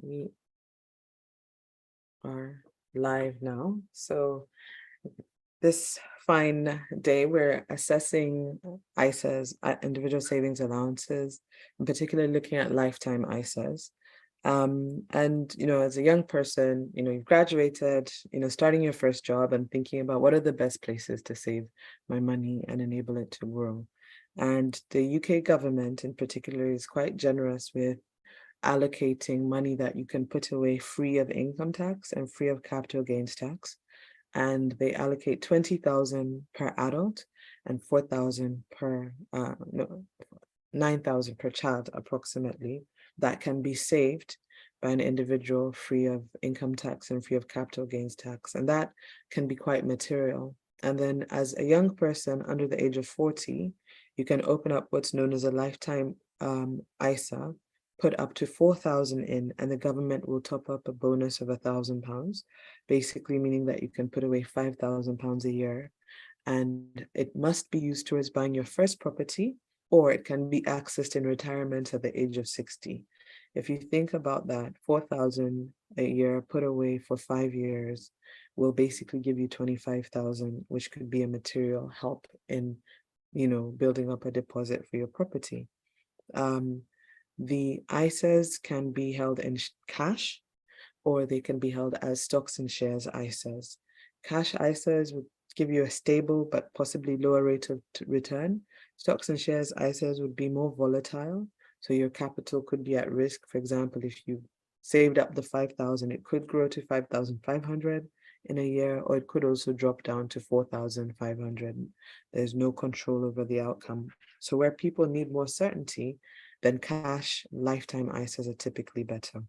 We are live now. So this fine day, we're assessing ISAs, individual savings allowances, in particular looking at lifetime ISAs. And, as a young person, you've graduated, starting your first job and thinking about what are the best places to save my money and enable it to grow. And the UK government in particular is quite generous with allocating money that you can put away free of income tax and free of capital gains tax. And they allocate 20,000 per adult and 4,000 per, no, 9,000 per child approximately, that can be saved by an individual free of income tax and free of capital gains tax. And that can be quite material. And then as a young person under the age of 40, you can open up what's known as a lifetime ISA, put up to 4,000 in, and the government will top up a bonus of £1,000, basically meaning that you can put away £5,000 a year. And it must be used towards buying your first property, or it can be accessed in retirement at the age of 60. If you think about that, 4,000 a year put away for 5 years will basically give you 25,000, which could be a material help in, building up a deposit for your property. The ISAs can be held in cash, or they can be held as stocks and shares ISAs. Cash ISAs would give you a stable but possibly lower rate of return. Stocks and shares ISAs would be more volatile, so your capital could be at risk. For example, if you saved up the 5,000, it could grow to 5,500 in a year, or it could also drop down to 4,500. There's no control over the outcome. So where people need more certainty, then cash lifetime ISAs are typically better.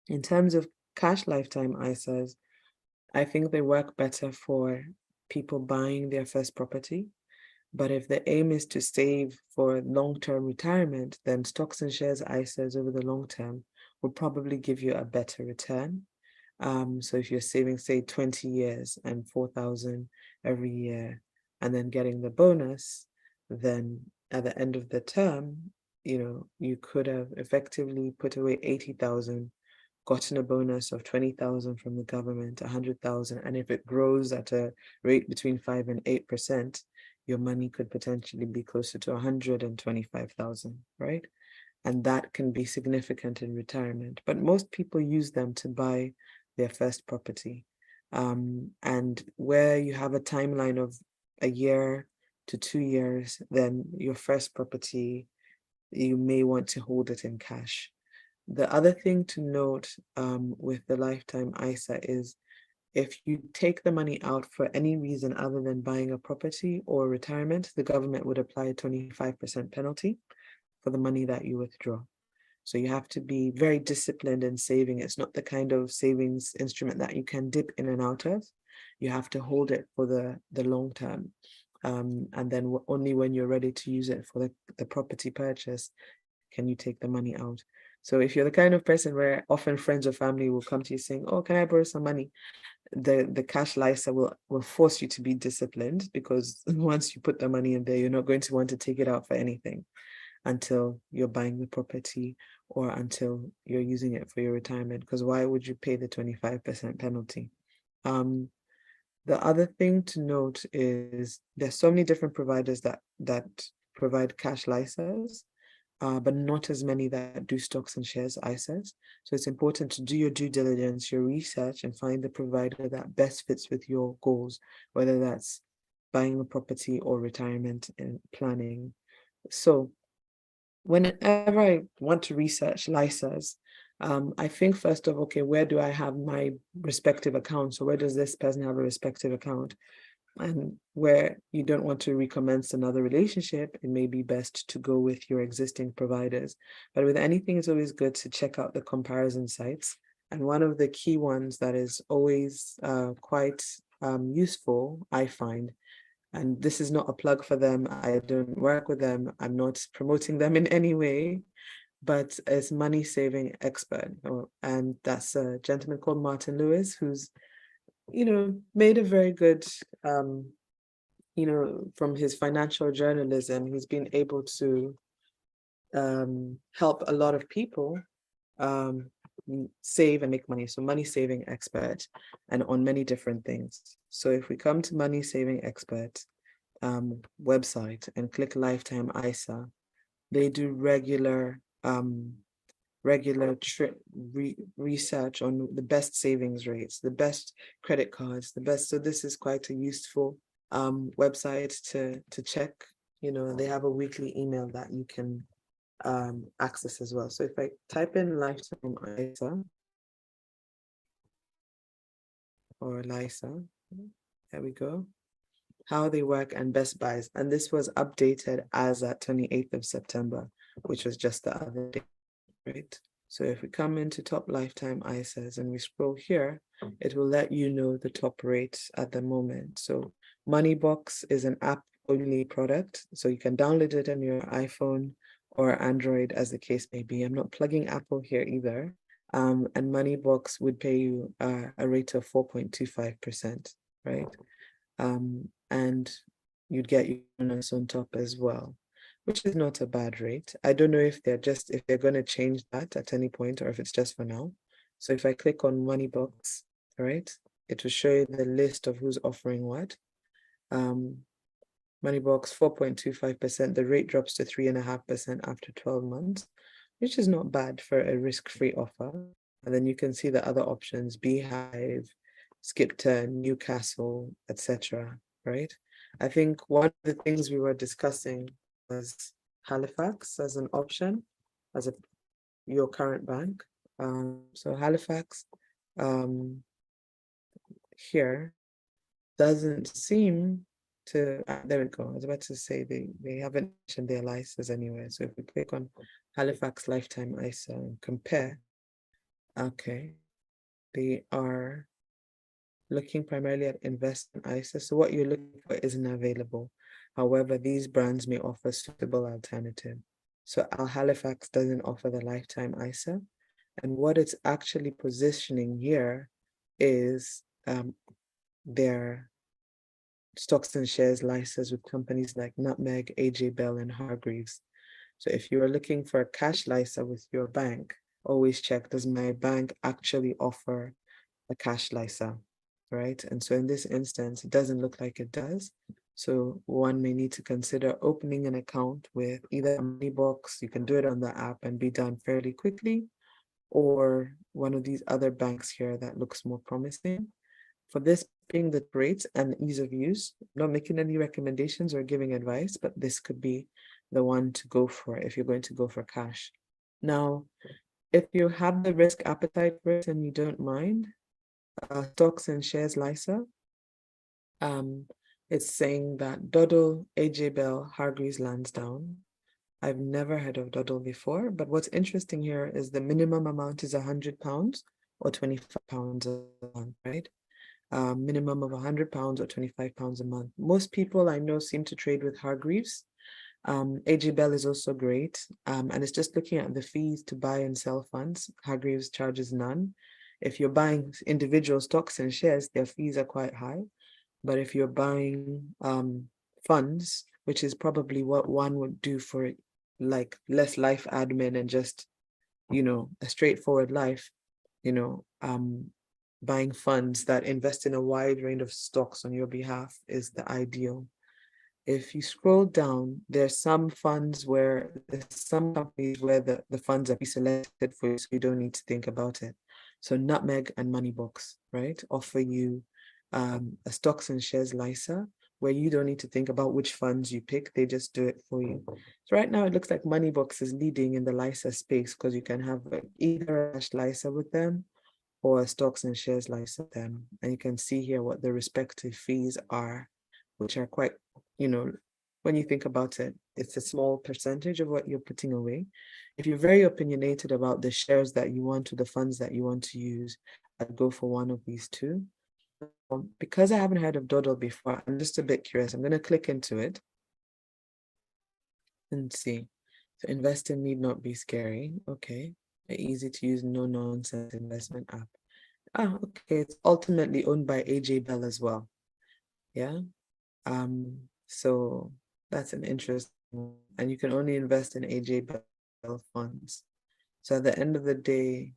In terms of cash lifetime ISAs, I think they work better for people buying their first property. But if the aim is to save for long-term retirement, then stocks and shares ISAs over the long term will probably give you a better return. So if you're saving, say, 20 years and 4,000 every year, and then getting the bonus, then at the end of the term, you could have effectively put away 80,000, gotten a bonus of 20,000 from the government, 100,000, and if it grows at a rate between 5 and 8%, your money could potentially be closer to 125,000, right? And that can be significant in retirement. But most people use them to buy their first property. And where you have a timeline of a year to 2 years, then your first property, you may want to hold it in cash. The other thing to note with the lifetime ISA is if you take the money out for any reason other than buying a property or retirement, the government would apply a 25% penalty for the money that you withdraw. So you have to be very disciplined in saving. It's not the kind of savings instrument that you can dip in and out of. You have to hold it for the long term. And then only when you're ready to use it for the property purchase can you take the money out. So if you're the kind of person where often friends or family will come to you saying, oh, can I borrow some money? The cash LISA will force you to be disciplined, because once you put the money in there, you're not going to want to take it out for anything until you're buying the property or until you're using it for your retirement, because why would you pay the 25% penalty? The other thing to note is there's so many different providers that provide cash LISAs, but not as many that do stocks and shares ISAs. So it's important to do your due diligence, your research, and find the provider that best fits with your goals, whether that's buying a property or retirement and planning. So whenever I want to research LISAs, I think first of, okay, where do I have my respective accounts? So where does this person have a respective account? And where you don't want to recommence another relationship, it may be best to go with your existing providers. But with anything, it's always good to check out the comparison sites. And one of the key ones that is always quite useful, I find, and this is not a plug for them, I don't work with them, I'm not promoting them in any way, but it's Money Saving Expert. And that's a gentleman called Martin Lewis, who's made a very good, from his financial journalism, he's been able to help a lot of people save and make money. So money saving expert, and on many different things. So if we come to money saving expert website and click lifetime ISA, they do regular research on the best savings rates, the best credit cards, the best. So this is quite a useful website to check. You know, they have a weekly email that you can access as well. So if I type in lifetime ISA or LISA, there we go. How they work and best buys. And this was updated as at 28th of September, which was just the other day, right? So if we come into top lifetime ISAs and we scroll here, it will let you know the top rates at the moment. So Moneybox is an app-only product, so you can download it on your iPhone or Android, as the case may be. I'm not plugging Apple here either. And Moneybox would pay you a rate of 4.25%, right? And you'd get your bonus on top as well, which is not a bad rate. I don't know if they're going to change that at any point or if it's just for now. So if I click on Moneybox, all right, it will show you the list of who's offering what. Moneybox 4.25%, the rate drops to 3.5% after 12 months, which is not bad for a risk-free offer. And then you can see the other options, Beehive, Skipton, Newcastle, etc. Right? I think one of the things we were discussing was Halifax as an option, as your current bank. So Halifax here doesn't seem to, there we go. I was about to say they haven't mentioned their license anywhere. So if we click on Halifax Lifetime ISA and compare, okay, they are looking primarily at investment ISA. So what you're looking for isn't available. However, these brands may offer suitable alternative. So Halifax doesn't offer the lifetime ISA. And what it's actually positioning here is their stocks and shares license with companies like Nutmeg, AJ Bell, and Hargreaves. So if you're looking for a cash license with your bank, always check, does my bank actually offer a cash license, right? And so in this instance, it doesn't look like it does. So one may need to consider opening an account with either a Moneybox, you can do it on the app and be done fairly quickly, or one of these other banks here that looks more promising. For this being the rates and ease of use, I'm not making any recommendations or giving advice, but this could be the one to go for if you're going to go for cash. Now, if you have the risk appetite for it and you don't mind, stocks and shares LISA, it's saying that Doddle, AJ Bell, Hargreaves Lansdowne. I've never heard of Doddle before, but what's interesting here is the minimum amount is £100 or £25 a month, right? Minimum of £100 or £25 a month. Most people I know seem to trade with Hargreaves. AJ Bell is also great. And it's just looking at the fees to buy and sell funds. Hargreaves charges none. If you're buying individual stocks and shares, their fees are quite high. But if you're buying funds, which is probably what one would do for like less life admin and just, you know, a straightforward life, you know, buying funds that invest in a wide range of stocks on your behalf is the ideal. If you scroll down, there's some funds where there's some companies where the funds are pre-selected for you, so you don't need to think about it. So Nutmeg and Moneybox, right, offer you a stocks and shares LISA, where you don't need to think about which funds you pick, they just do it for you. So right now it looks like Moneybox is leading in the LISA space because you can have either a cash LISA with them or a stocks and shares LISA with them. And you can see here what the respective fees are, which are quite, you know, when you think about it, it's a small percentage of what you're putting away. If you're very opinionated about the shares that you want or the funds that you want to use, I'd go for one of these two. Because I haven't heard of Doddle before, I'm just a bit curious. I'm going to click into it and see. So investing need not be scary. Okay. An easy to use, no nonsense investment app. Okay. It's ultimately owned by AJ Bell as well. Yeah. So that's an interesting one. And you can only invest in AJ Bell funds. So at the end of the day,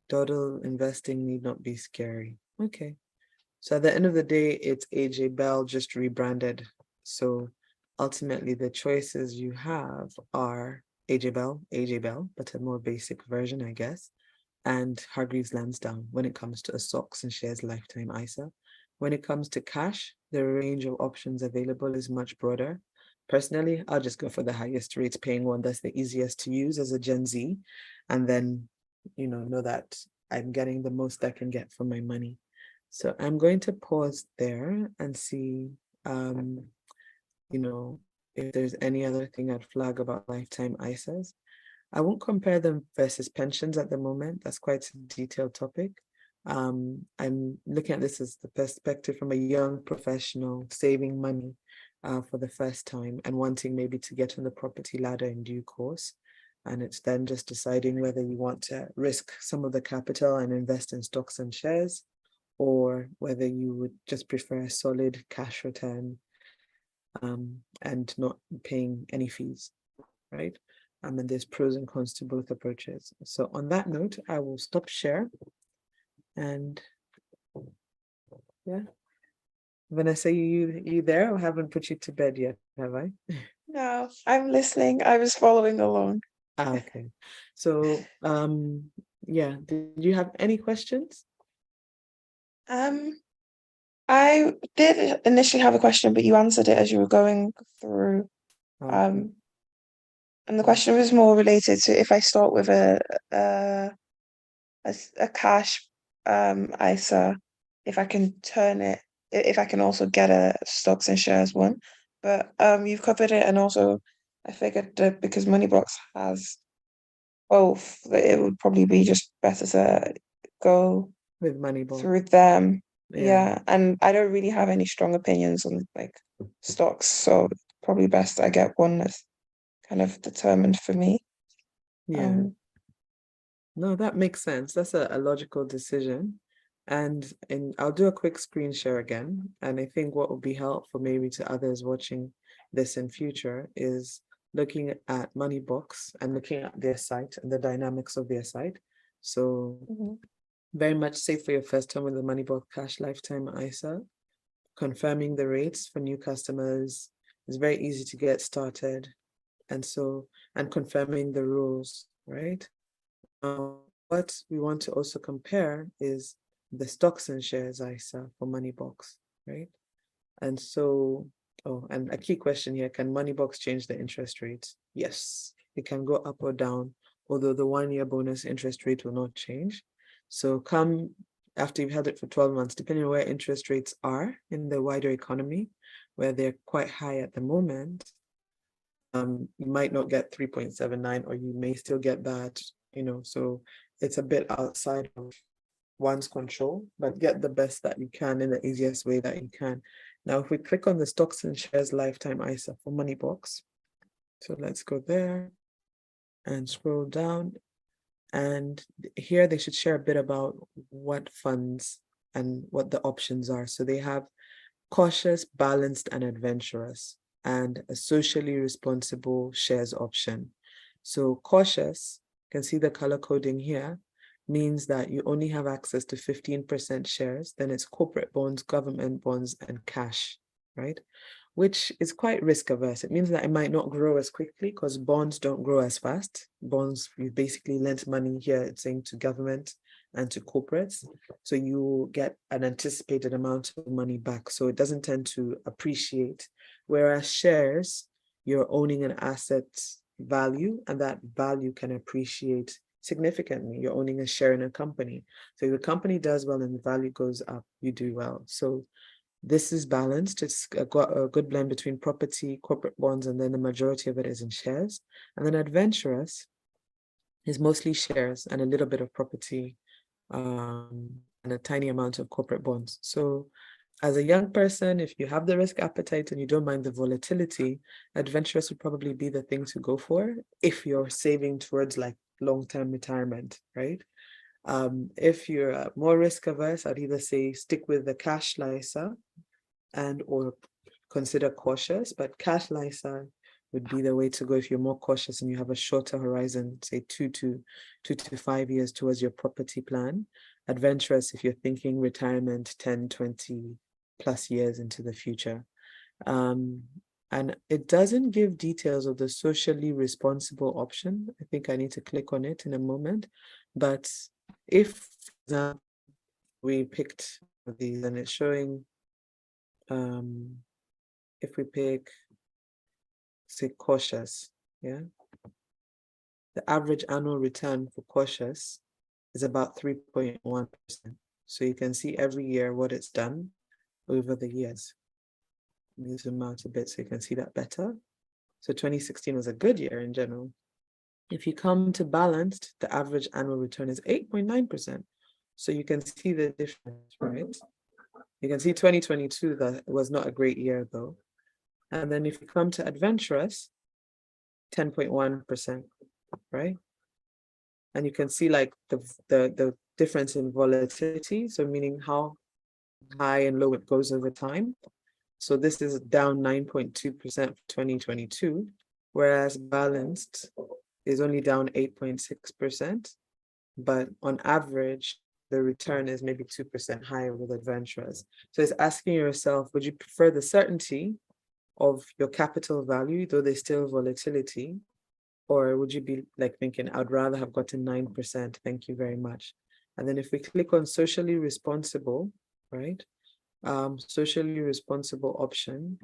Dawdle investing need not be scary. Okay. So at the end of the day, it's AJ Bell just rebranded. So ultimately, the choices you have are AJ Bell, but a more basic version, I guess, and Hargreaves Lansdowne when it comes to a stocks and shares lifetime ISA. When it comes to cash, the range of options available is much broader. Personally, I'll just go for the highest rates paying one that's the easiest to use as a Gen Z, and then, know that I'm getting the most I can get for my money. So I'm going to pause there and see, you know, if there's any other thing I'd flag about lifetime ISAs. I won't compare them versus pensions at the moment. That's quite a detailed topic. I'm looking at this as the perspective from a young professional saving money for the first time and wanting maybe to get on the property ladder in due course. And it's then just deciding whether you want to risk some of the capital and invest in stocks and shares, or whether you would just prefer a solid cash return and not paying any fees, right? And there's pros and cons to both approaches. So on that note, I will stop share. And yeah, Vanessa, you there? I haven't put you to bed yet, have I? No, I'm listening. I was following along. Okay. So yeah, did you have any questions? I did initially have a question, but you answered it as you were going through. Okay. Um, and the question was more related to if I start with a a cash ISA, if I can turn it, if I can also get a stocks and shares one. But you've covered it, and also I figured that because Moneybox has both, that it would probably be just better to go With Moneyball. through them. Yeah. Yeah, and I don't really have any strong opinions on like stocks, so probably best I get one that's kind of determined for me. Yeah. Um, No, that makes sense. That's a logical decision. And I'll do a quick screen share again. And I think what would be helpful maybe to others watching this in future is looking at Moneybox and looking at their site and the dynamics of their site. So mhm. very much safe for your first time with the Moneybox Cash Lifetime ISA. Confirming the rates for new customers is very easy to get started. And confirming the rules, right? What we want to also compare is the stocks and shares ISA for Moneybox, right? And so, and a key question here, can Moneybox change the interest rate? Yes, it can go up or down, although the 1 year bonus interest rate will not change. So come after you've held it for 12 months, depending on where interest rates are in the wider economy, where they're quite high at the moment, you might not get 3.79, or you may still get that, so it's a bit outside of one's control, but get the best that you can in the easiest way that you can. Now, if we click on the stocks and shares lifetime ISA for Moneybox, so let's go there and scroll down. And here they should share a bit about what funds and what the options are. So they have cautious, balanced, and adventurous, and a socially responsible shares option. So cautious, you can see the color coding here, means that you only have access to 15% shares, then it's corporate bonds, government bonds, and cash, right? Which is quite risk averse. It means that it might not grow as quickly because bonds don't grow as fast. Bonds, you basically lend money here, it's saying to government and to corporates. So you get an anticipated amount of money back. So it doesn't tend to appreciate. Whereas shares, you're owning an asset value, and that value can appreciate significantly. You're owning a share in a company. So if the company does well and the value goes up, you do well. So this is balanced. It's got a good blend between property, corporate bonds, and then the majority of it is in shares. And then adventurous is mostly shares and a little bit of property, and a tiny amount of corporate bonds. So as a young person, if you have the risk appetite and you don't mind the volatility, adventurous would probably be the thing to go for if you're saving towards like long-term retirement, right? If you're more risk averse, I'd either say stick with the cash ISA and or consider cautious, but cash ISA would be the way to go if you're more cautious and you have a shorter horizon, say 2 to 5 years towards your property plan. Adventurous if you're thinking retirement 10, 20 plus years into the future. And it doesn't give details of the socially responsible option. I think I need to click on it in a moment. But if, for example, we picked these and it's showing, if we pick, say, cautious, yeah, the average annual return for cautious is about 3.1%. So you can see every year what it's done over the years. Let me zoom out a bit so you can see that better. So 2016 was a good year in general. If you come to balanced, the average annual return is 8.9%. So you can see the difference, right? You can see 2022, that was not a great year though. And then if you come to adventurous, 10.1%, right? And you can see like the difference in volatility. So meaning how high and low it goes over time. So this is down 9.2% for 2022, whereas balanced is only down 8.6%. But on average, the return is maybe 2% higher with adventurers. So it's asking yourself, would you prefer the certainty of your capital value, though there's still volatility? Or would you be like thinking, I'd rather have gotten 9%, thank you very much. And then if we click on socially responsible, right? Socially responsible option,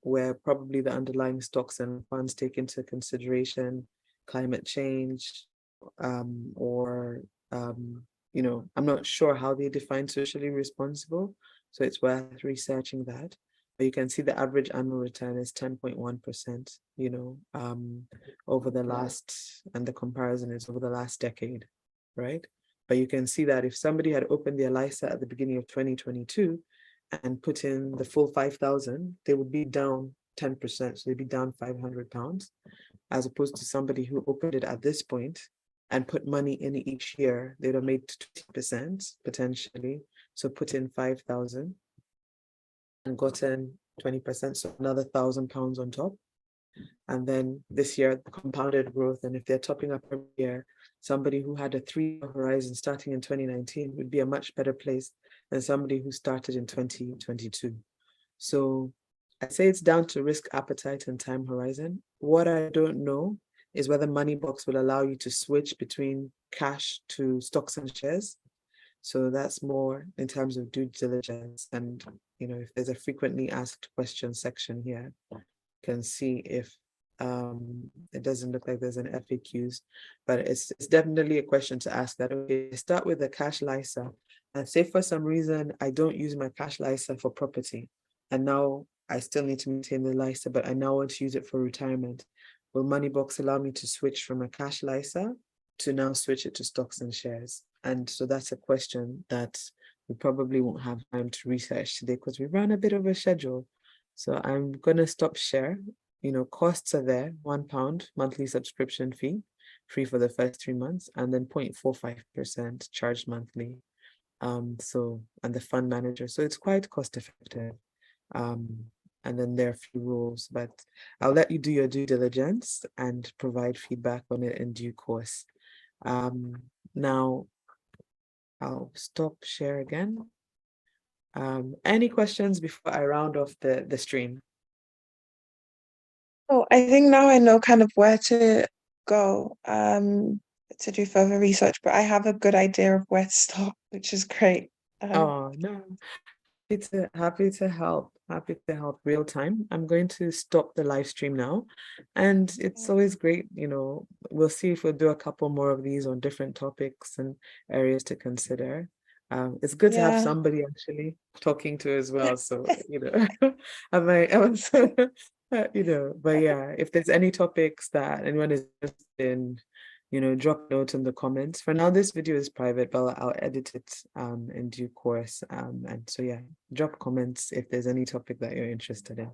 where probably the underlying stocks and funds take into consideration climate change, or I'm not sure how they define socially responsible, so it's worth researching that. But you can see the average annual return is 10.1%, over the last, and the comparison is over the last decade, right? But you can see that if somebody had opened their LISA at the beginning of 2022 and put in the full 5,000, they would be down 10%. So they'd be down £500, as opposed to somebody who opened it at this point and put money in each year, they'd have made 20% potentially. So put in 5,000 and gotten 20%, so another £1,000 on top. And then this year, the compounded growth, and if they're topping up every year, somebody who had a 3-year horizon starting in 2019 would be a much better place than somebody who started in 2022. So I say it's down to risk appetite and time horizon. What I don't know is whether Moneybox will allow you to switch between cash to stocks and shares. So that's more in terms of due diligence. And, if there's a frequently asked questions section here, you can see if it doesn't look like there's an FAQs, but it's definitely a question to ask that, okay, start with a cash LISA and say for some reason I don't use my cash LISA for property, and now I still need to maintain the LISA, but I now want to use it for retirement. Will Moneybox allow me to switch from a cash LISA to now switch it to stocks and shares? And so that's a question that we probably won't have time to research today because we ran a bit of a schedule. So I'm going to stop share. Costs are there, £1 monthly subscription fee, free for the first 3 months, and then 0.45% charged monthly. And the fund manager. So it's quite cost effective. And then there are a few rules, but I'll let you do your due diligence and provide feedback on it in due course. Now I'll stop share again. Any questions before I round off the stream? Oh, I think now I know kind of where to go to do further research, but I have a good idea of where to start, which is great. Oh no, happy to help. Happy to help real time. I'm going to stop the live stream now, and it's always great. We'll see if we'll do a couple more of these on different topics and areas to consider. It's good to have somebody actually talking to as well. So I might, but yeah, if there's any topics that anyone is interested in, drop a note in the comments. For now, this video is private, but I'll edit it in due course. And so yeah, drop comments if there's any topic that you're interested in.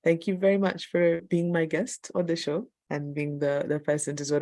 Thank you very much for being my guest on the show and being the person to sort of